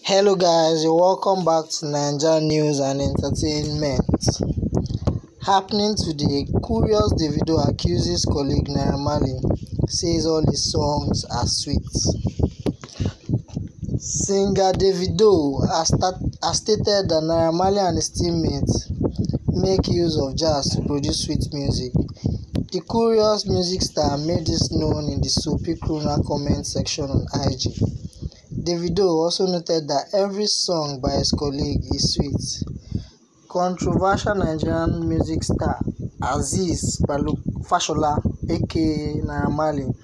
Hello guys, you're welcome back to Naija news and entertainment. Happening today, curious Davido accuses colleague Naira says all his songs are sweet. Singer Davido has stated that Naira and his teammates make use of jazz to produce sweet music. The curious music star made this known in the soapy crooner comment section on IG. Davido also noted that every song by his colleague is sweet. Controversial Nigerian music star Azeez Fashola, aka Naira,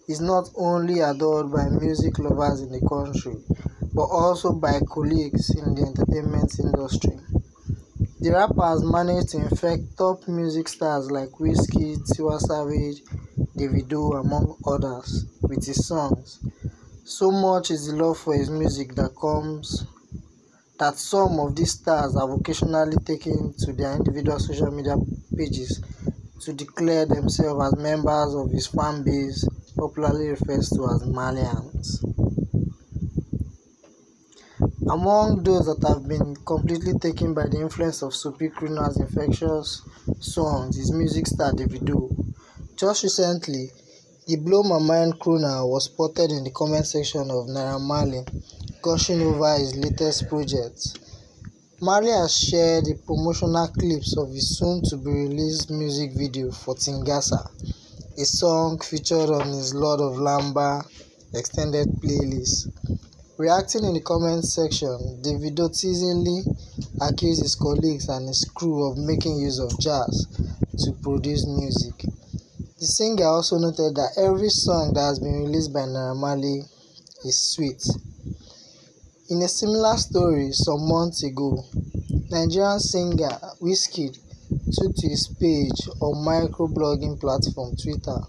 is not only adored by music lovers in the country, but also by colleagues in the entertainment industry. The rapper has managed to infect top music stars like Wizkid, Tiwa Savage, Davido, among others, with his songs. So much is the love for his music that some of these stars have occasionally taken to their individual social media pages to declare themselves as members of his fan base, popularly referred to as Malians. Among those that have been completely taken by the influence of soapy crooners' infectious songs is music star Davido. Just recently, the Blow My Mind crooner was spotted in the comment section of Naira, gushing over his latest project. Marley has shared the promotional clips of his soon-to-be-released music video for Tingasa, a song featured on his Lord of Lamba extended playlist. Reacting in the comment section, Davido teasingly accused his colleagues and his crew of making use of jazz to produce music. The singer also noted that every song that has been released by Naira is sweet. In a similar story some months ago, Nigerian singer Wizkid took to his page on microblogging platform Twitter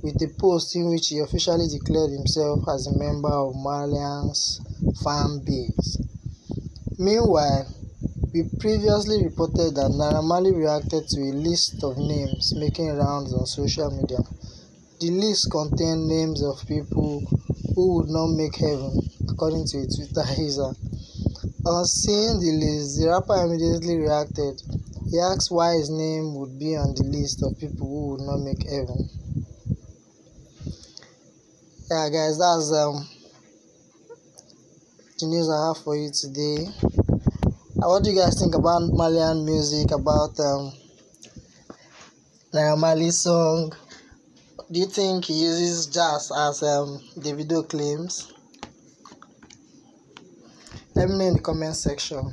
with a post in which he officially declared himself as a member of Malian's fan base. Meanwhile, we previously reported that Naira reacted to a list of names making rounds on social media. The list contained names of people who would not make heaven, according to a Twitter user. On seeing the list, the rapper immediately reacted. He asked why his name would be on the list of people who would not make heaven. Yeah, guys, that's the news I have for you today. What do you guys think about Malian music, about Naira song? Do you think he uses jazz as Davido claims? Let me know in the comment section.